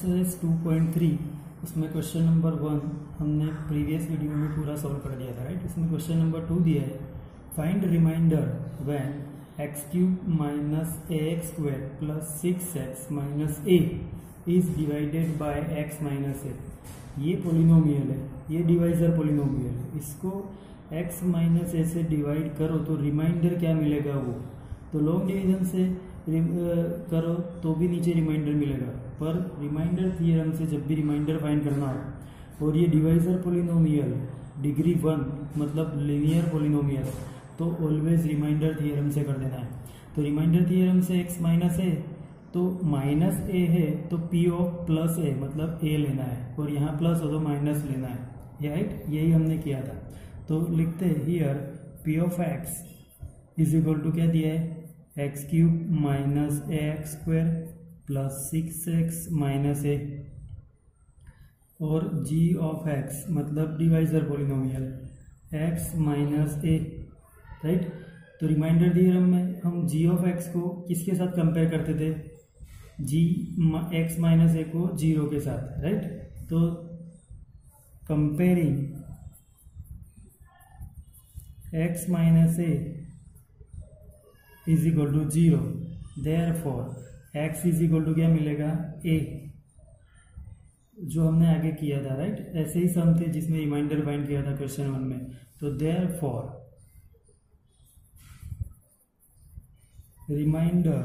Exercise 2.3 उसमें question number 1 हमने previous video में पूरा सॉल्व कर दिया था, राइट। इसमें क्वेश्चन नंबर 2 दिया है, find remainder when x³ minus ax² plus 6x minus a is divided by x minus a। ये पोलिनोमियल है, ये डिवाइजर पोलिनोमियल है, इसको x माइनस a से डिवाइड करो तो रिमाइंडर क्या मिलेगा वो, तो लॉन्ग डिवीजन से करो तो भी नीचे रिमाइंडर मिलेगा, पर रिमाइंडर थ्योरम से जब भी रिमाइंडर फाइंड करना हो और ये डिवाइजर पोलिनोमियल डिग्री 1 मतलब लीनियर पोलिनोमियल तो ऑलवेज रिमाइंडर थ्योरम से कर देना है। तो रिमाइंडर थ्योरम से x माइनस a तो माइनस a है तो p ऑफ प्लस a मतलब a लेना है और यहाँ प्लस हो तो माइनस लेना है, राइट। यही हमने किया था। तो लिखते हैं here p of x is equal to क्या दिया है, x³ minus ax² plus 6x minus a और g ऑफ x मतलब divisor polynomial x minus a, right. तो रिमाइंडर थ्योरम में हम g ऑफ x को किसके साथ कंपेयर करते थे, x माइनस a को 0 के साथ, राइट। तो comparing x minus a is equal to 0, therefore x is equal to क्या मिलेगा a, जो हमने आगे किया था, राइट। ऐसे ही सम थे जिसमें रिमाइंडर फाइंड किया था क्वेश्चन 1 में। तो therefore remainder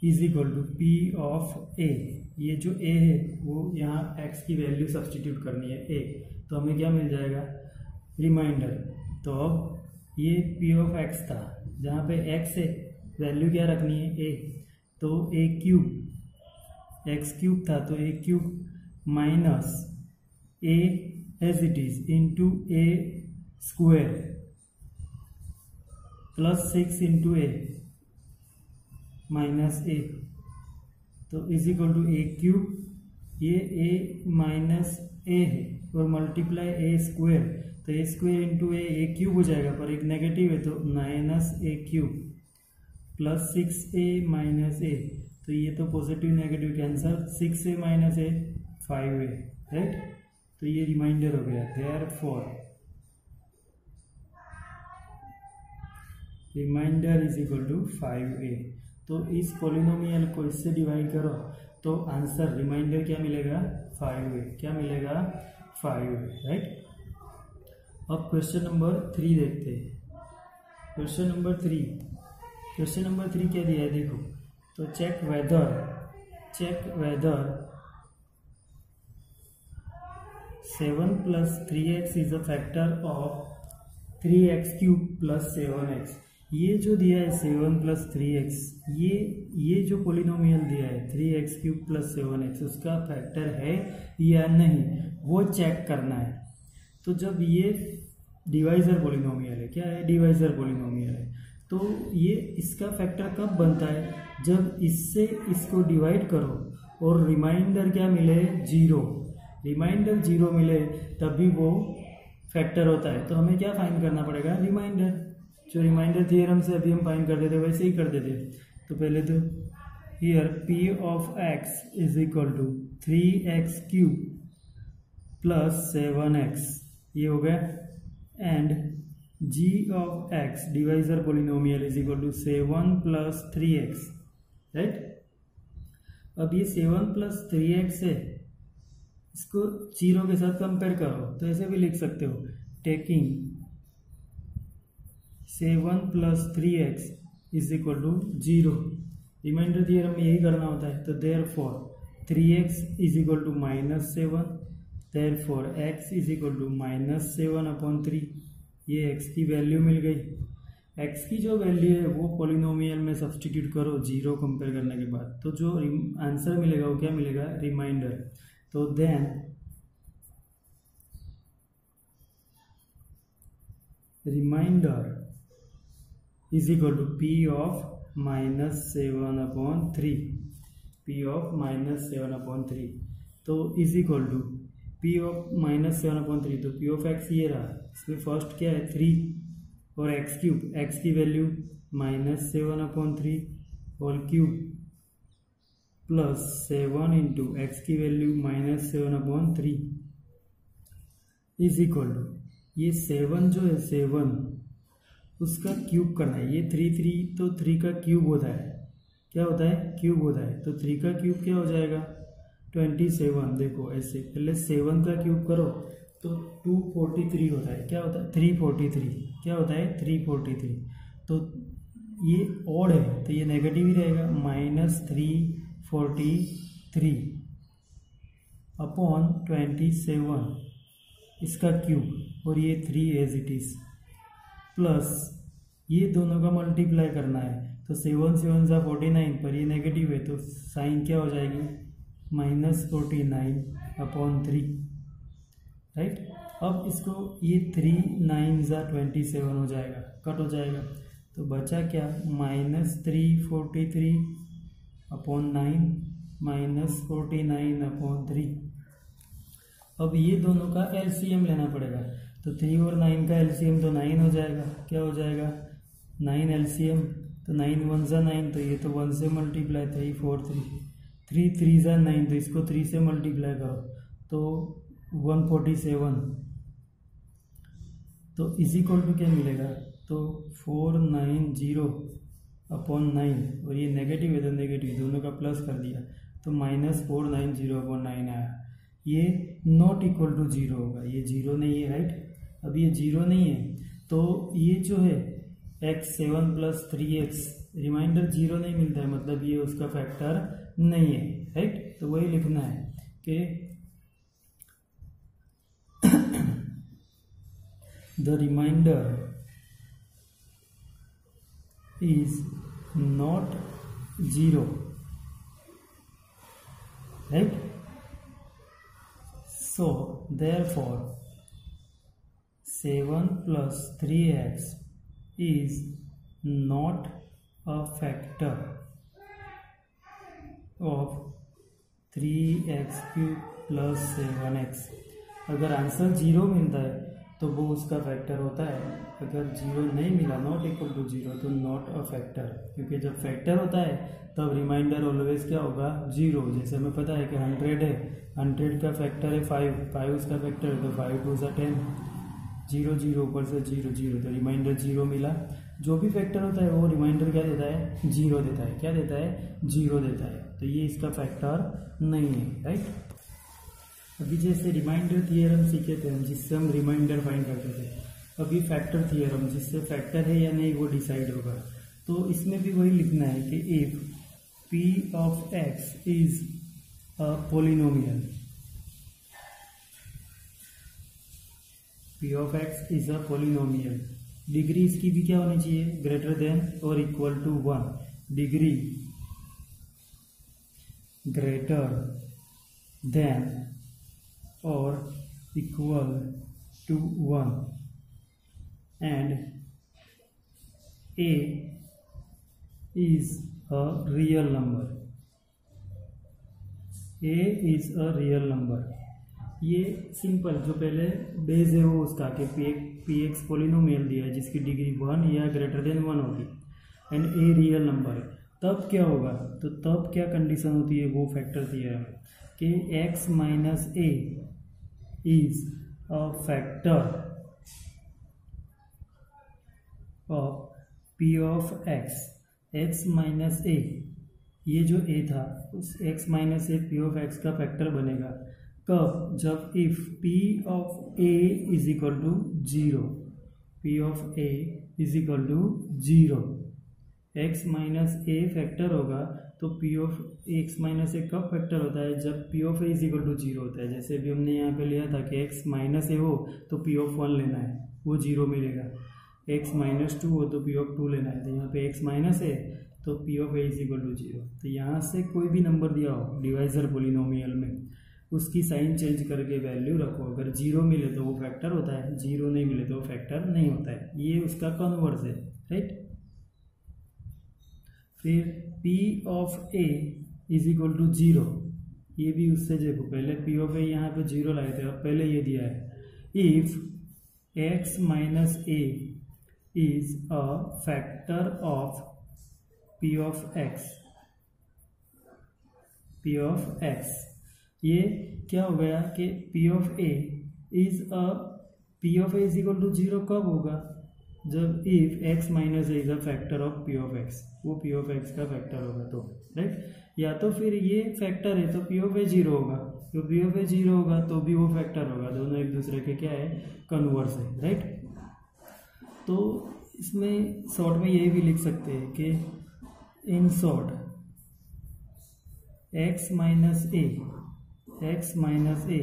is equal to p of a, ये जो a है वो यहाँ x की वैल्यू सब्सटीट्यूट करनी है a, तो हमें क्या मिल जाएगा रिमाइंडर। तो अब ये p ऑफ x था, जहाँ पे x है वैल्यू क्या रखनी है a, तो a³ x³ था तो a³ minus a as it is into a² plus 6 into a minus a, तो इज इक्वल टू a³, ये a माइनस a है और मल्टीप्लाई a², तो a² इंटू a³ हो जाएगा, पर एक नेगेटिव है तो minus a³ plus 6a minus a, तो ये तो positive negative cancel, 6a minus a 5a, right. तो ये रिमाइंडर हो गया, therefore remainder is equal to 5a। तो इस पोलिनोमियल को इससे डिवाइड करो तो आंसर रिमाइंडर क्या मिलेगा 5a, क्या मिलेगा 5a, राइट। अब क्वेश्चन नंबर 3 देखते हैं। क्वेश्चन नंबर 3 क्या दिया है देखो, तो check whether 7 plus 3x is a factor of 3x³ plus 7x। ये जो दिया है 7 प्लस 3x, ये जो पोलिनोमियल दिया है 3x³ प्लस 7x उसका फैक्टर है या नहीं वो चेक करना है। तो जब ये डिवाइजर पोलिनोमियल है, क्या है डिवाइजर पोलिनोमियल है, तो ये इसका फैक्टर कब बनता है, जब इससे इसको डिवाइड करो और रिमाइंडर क्या मिले 0, रिमाइंडर 0 मिले तभी वो फैक्टर होता है। तो हमें क्या फाइंड करना पड़ेगा रिमाइंडर, जो रिमाइंडर थ्योरम से अभी हम फाइंड करते थे वैसे ही करते थे। तो पहले तो here p of x is equal to 3x³ plus 7x, ये हो गया, and g of x divisor polynomial is equal to 7 plus 3x, right. अब ये 7 प्लस 3x है, इसको 0 के साथ कंपेयर करो तो ऐसे भी लिख सकते हो, taking 7 plus 3x is equal to 0। Remainder theorem में यही करना होता है। तो therefore 3x is equal to minus 7, therefore x is equal to minus 7/3। ये x की वैल्यू मिल गई, x की जो वैल्यू है वो पोलिनोमियल में सब्सटीट्यूट करो 0 कंपेयर करने के बाद, तो जो आंसर मिलेगा वो क्या मिलेगा रिमाइंडर। तो then remainder is equal to p of minus 7/3, p of minus 7/3, तो is equal to p of minus 7/3, तो p ऑफ x ये रहा, इसमें फर्स्ट क्या है 3 और x³ की value minus 7/3 whole cube plus 7 into x की वैल्यू -7/3 इज इक्वल टू, ये 7 जो है 7 उसका क्यूब करना है। ये 3 तो 3 का क्यूब होता है, क्या होता है, क्यूब होता है। तो 3 का क्यूब क्या हो जाएगा 27। देखो ऐसे पहले 7 का क्यूब करो तो 243 होता है, क्या होता है 343, क्या होता है 343। तो ये ऑड है तो ये नेगेटिव ही रहेगा, -343 अपॉन 27 इसका क्यूब और ये 3 एज इट इज, प्लस ये दोनों का मल्टीप्लाई करना है। तो 7 7 सा 49 पर ये नेगेटिव है तो साइन क्या हो जाएगी -49/3, राइट। अब इसको ये 3 9 सा 27 हो जाएगा, कट हो जाएगा। तो बचा क्या -343/9 -49/3। अब ये दोनों का एलसीएम लेना पड़ेगा। तो 3 और 9 का एलसीएम तो 9 हो जाएगा, क्या हो जाएगा 9 एलसीएम। तो 9 1 सा 9, तो ये तो 1 से मल्टीप्लाई 3 4 3 3 सा 9, तो इसको 3 से मल्टीप्लाई करो तो 147। तो इज इक्वल टू क्या मिलेगा, तो 490/9 और ये नेगेटिव है तो नेगेटिव, दोनों का प्लस कर दिया तो -490/9 आया। ये नॉट इक्वल टू 0 होगा, ये 0 नहीं है, राइट। अब ये 0 नहीं है तो ये जो है x7 + 3x रिमाइंडर 0 नहीं मिलता है, मतलब ये उसका फैक्टर नहीं है, राइट। तो वही लिखना है कि the remainder is not 0, right? So therefore 7 + 3x is not a factor of 3x³ + 7x। अगर आंसर 0 मिलता है तो वो उसका फैक्टर होता है, अगर 0 नहीं मिला नॉट इक्वल टू 0 तो नॉट अ फैक्टर, क्योंकि जब फैक्टर होता है तब रिमाइंडर ऑलवेज क्या होगा 0। जैसे हमें पता है कि 100 है, 100 का फैक्टर है 5, 5 उसका फैक्टर है तो 5 2 सा 10, 0 0 ऊपर से 0 0, तो रिमाइंडर 0 मिला। जो भी फैक्टर होता है वो रिमाइंडर क्या देता है 0 देता है, क्या देता है 0 देता है। तो ये इसका फैक्टर नहीं है, राइट। अभी जैसे रिमाइंडर थियरम सीखे थे हम, जिससे हम रिमाइंडर फाइंड करते थे, अभी फैक्टर थियरम जिससे फैक्टर है या नहीं वो डिसाइड होगा। तो इसमें भी वही लिखना है कि if p of x is a polynomial, p of x is a polynomial, degree इसकी भी क्या होनी चाहिए greater than or equal to 1, degree greater than or equal to 1 and a is a real number, a is a real number। ये simple जो पहले base है वो उसका कि px पोलिनोमियल दिया है जिसकी डिग्री 1 या ग्रेटर देन 1 होगी एंड a रियल नंबर है, तब क्या होगा, तो तब क्या कंडीशन होती है वो फैक्टर थियरम कि x - a is a factor of p of x, x minus a, ये जो a था उस x minus a p of x का फैक्टर बनेगा कब, जब if p of a is equal to 0, p of a is equal to 0, x minus a factor होगा तो p of x minus a कब फैक्टर होता है, जब p of a is equal to 0 होता है। जैसे अभी हमने यहाँ पे लिया था कि x माइनस ए हो तो p of 1 लेना है, वो 0 मिलेगा, x -2 हो तो p of 2 लेना है। तो यहाँ पे x माइनस ए तो p of a is equal to 0। तो यहाँ से कोई भी नंबर दिया हो डिवाइजर पोलिनोमियल में उसकी साइन चेंज करके वैल्यू रखो, अगर 0 मिले तो वो फैक्टर होता है, 0 नहीं मिले तो वो फैक्टर नहीं होता है, ये उसका कन्वर्स है, राइट। फिर p of a is equal to 0, ये भी उससे देखो, पहले p of a यहाँ पे 0 लाए थे, अब पहले ये दिया है if x minus a is a factor of p of x, p of x. ये क्या हो गया कि p of a is equal to 0 कब होगा, जब if x minus a is a factor of p of x, वो p of x का फैक्टर होगा तो, राइट। या तो फिर ये फैक्टर है तो पी ऑफ ए 0 होगा, तो पी ऑफ ए 0 होगा तो भी वो फैक्टर होगा, दोनों एक दूसरे के क्या है, कन्वर्स है, राइट। तो इसमें शॉर्ट में ये भी लिख सकते हैं कि in short x minus a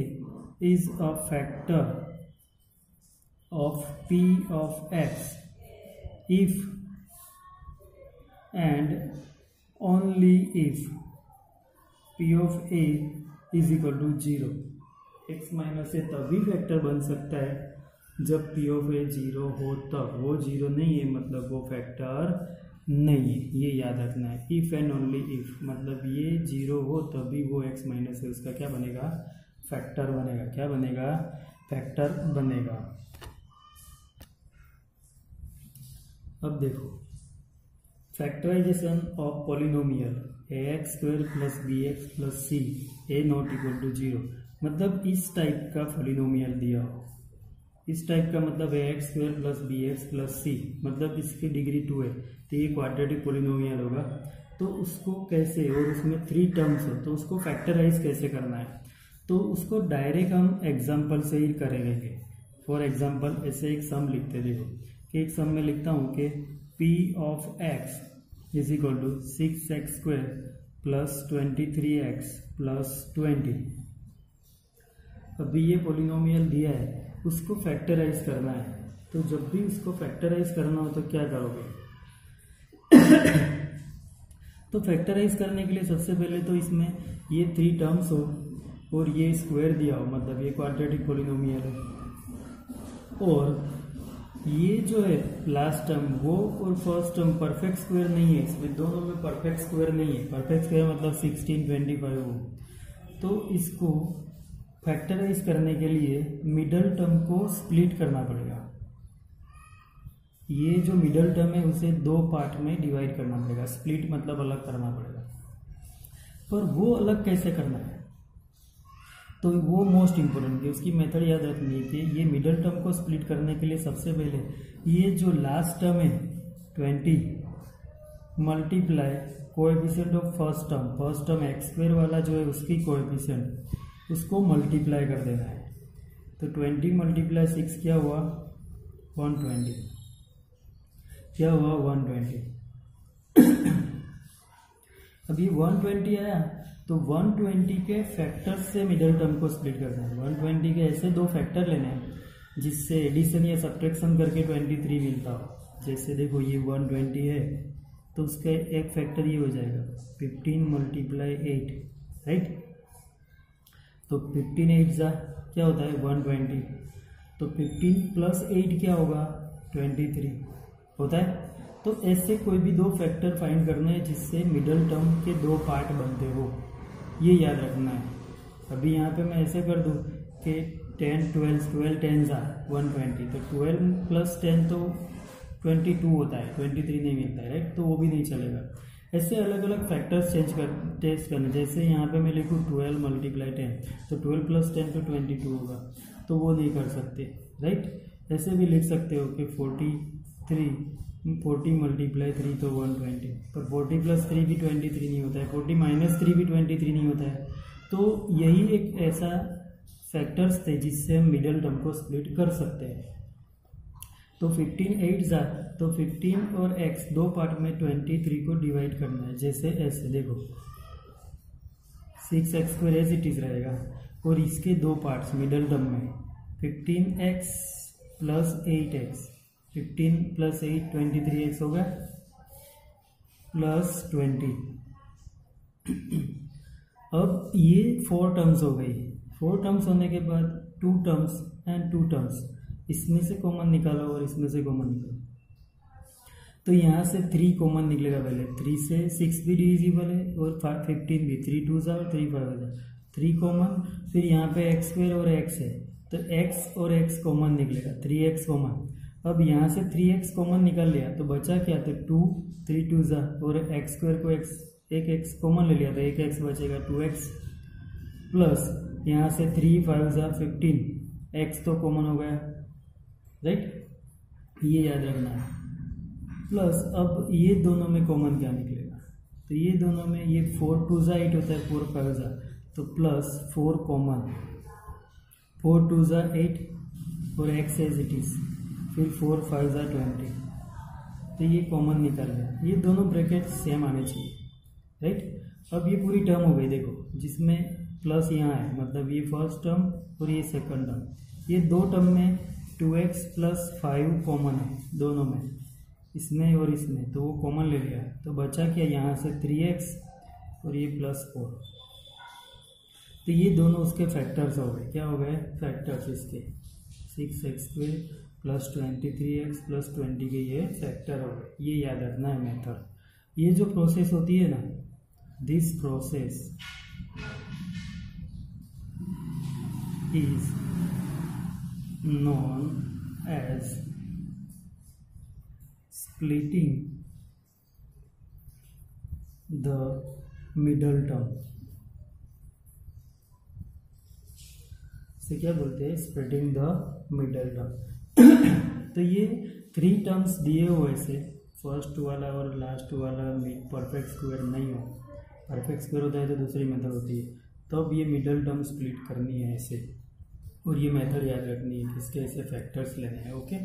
is a factor of p of x if and only if p of a is equal to 0। x minus ए तभी फैक्टर बन सकता है जब p of a 0 हो, तब वो 0 नहीं है मतलब वो फैक्टर नहीं है, ये याद रखना है। इफ एंड ओनली इफ मतलब ये 0 हो तभी वो x माइनस ए उसका क्या बनेगा, फैक्टर बनेगा। क्या बनेगा, फैक्टर बनेगा। अब देखो factorisation of polynomial ax square plus bx plus c a not equal to 0, मतलब इस टाइप का पॉलिनोमियल दिया हो, इस टाइप का मतलब ax square plus bx plus c मतलब इसकी डिग्री 2 है तो ये क्वाड्रेटिक पॉलिनोमियल होगा। तो उसको कैसे, और उसमें 3 टर्म्स हो तो उसको फैक्टराइज कैसे करना है, तो उसको डायरेक्ट हम एग्जाम्पल से ही करेंगे। फॉर एग्जाम्पल ऐसे एक सम लिखते, देखो कि एक सम में लिखता हूँ कि p of x is equal to 6x square plus 23x plus 20। अभी ये पॉलिनोमियल दिया है उसको फैक्टराइज करना है, तो जब भी उसको फैक्टराइज करना हो तो क्या करोगे तो फैक्टराइज करने के लिए सबसे पहले तो इसमें ये 3 टर्म्स हो और ये स्क्वायर दिया हो, मतलब ये क्वाड्रेटिक पॉलिनोमियल है, और ये जो है लास्ट टर्म वो और फर्स्ट टर्म परफेक्ट स्क्वायर नहीं है, इसमें दोनों में परफेक्ट स्क्वायर नहीं है। परफेक्ट स्क्वायर मतलब 16, 25 हो। तो इसको फैक्टराइज करने के लिए मिडल टर्म को स्प्लिट करना पड़ेगा। ये जो मिडल टर्म है उसे 2 पार्ट में डिवाइड करना पड़ेगा, स्प्लिट मतलब अलग करना पड़ेगा। पर वो अलग कैसे करना है, तो वो मोस्ट इंपॉर्टेंट है, उसकी मेथड याद रखनी है कि ये मिडल टर्म को स्प्लिट करने के लिए सबसे पहले ये जो लास्ट टर्म है 20 multiply coefficient of first term x square वाला जो है उसकी कोएफिशिएंट उसको मल्टीप्लाई कर देना है। तो 20 मल्टीप्लाई 6 क्या हुआ, 120, क्या हुआ 120। अब ये 120 आया तो 120 के फैक्टर से मिडल टर्म को स्प्लिट करना है। 120 के ऐसे 2 फैक्टर लेने हैं जिससे एडिशन या सब्ट्रैक्शन करके 23 मिलता हो। जैसे देखो ये 120 है तो उसका एक फैक्टर ये हो जाएगा 15 मल्टीप्लाई 8, राइट। तो 15 8 जा क्या होता है 120, तो 15 प्लस 8 क्या होगा 23 होता है। तो ऐसे कोई भी 2 फैक्टर फाइंड करना है जिससे मिडल टर्म के 2 पार्ट बनते हो, ये याद रखना है। अभी यहाँ पे मैं ऐसे कर दूँ कि 10 12 10 120, तो 12 प्लस 10 तो 22 होता है, 23 नहीं मिलता है, राइट। तो वो भी नहीं चलेगा। ऐसे अलग अलग फैक्टर्स टेस्ट करना। जैसे यहाँ पे मैं लिखूँ 12 मल्टीप्लाई 10, तो 12 प्लस 10 तो 22 होगा, तो वो नहीं कर सकते, राइट। ऐसे भी लिख सकते हो कि 40 मल्टीप्लाई 3 तो 120, पर 40 प्लस 3 भी 23 नहीं होता है, 40 माइनस 3 भी 23 नहीं होता है। तो यही एक ऐसा फैक्टर्स थे जिससे हम मिडल टर्म को स्प्लिट कर सकते हैं। तो 15 8 जा तो 15 और x 2 पार्ट में 23 को डिवाइड करना है। जैसे ऐसे देखो 6x square as it is रहेगा, और इसके 2 पार्ट्स मिडल टर्म में 15x plus 8x, 15 plus 8 23x होगा प्लस 20। अब ये 4 टर्म्स हो गई। 4 टर्म्स होने के बाद 2 टर्म्स एंड 2 टर्म्स, इसमें से कॉमन निकालो और इसमें से कॉमन निकालो। तो यहाँ से 3 कॉमन निकलेगा। पहले 3 से 6 भी डिविजिबल है और 15 भी, 3 2 जा और 3 5 जा, 3 कॉमन। फिर यहाँ पे x स्क्वायर और x है तो x और x कॉमन निकलेगा, 3x कॉमन। अब यहाँ से 3x कॉमन निकाल लिया तो बचा क्या, तो 2 3 2 जा और x स्क्वायर को x एक एक्स कॉमन ले लिया था, एक एक्स बचेगा 2x प्लस यहाँ से 3 5 ज़ा 15, एक्स तो कॉमन हो गया राइट, ये याद रखना है। प्लस अब ये दोनों में कॉमन क्या निकलेगा, तो ये दोनों में ये 4 2 ज़ा 8 होता है, 4 5 ज़ा, तो प्लस 4 कॉमन, 4 2 ज़ा 8 और एक्स एज इट इज़, फिर 4 5 ज़ा 20, तो ये कॉमन निकल गया। ये दोनों ब्रैकेट सेम आने चाहिए राइट। अब ये पूरी टर्म हो गई देखो, जिसमें प्लस यहाँ है, मतलब ये फर्स्ट टर्म और ये सेकंड टर्म, ये दो टर्म में 2x प्लस 5 कॉमन है दोनों में, इसमें और इसमें, तो वो कॉमन ले लिया, तो बचा क्या यहाँ से 3x और ये प्लस 4, तो ये दोनों उसके फैक्टर्स हो गए। क्या हो गए फैक्टर्स इसके, 6x² प्लस 23x प्लस 20 के ये फैक्टर हो गए। ये याद रखना है मेथड। ये जो प्रोसेस होती है ना, this process is known as splitting the middle term। से क्या बोलते हैं, स्प्लिटिंग द मिडल टर्म। तो ये 3 टर्म्स दिए हुए से फर्स्ट वाला और लास्ट वाला परफेक्ट स्क्वायर नहीं हो, परफेक्ट स्क्वायर होता है तो दूसरी मेथड होती है, तब ये मिडल टर्म स्प्लिट करनी है ऐसे, और ये मेथड याद रखनी है, किसके ऐसे फैक्टर्स लेने हैं। ओके।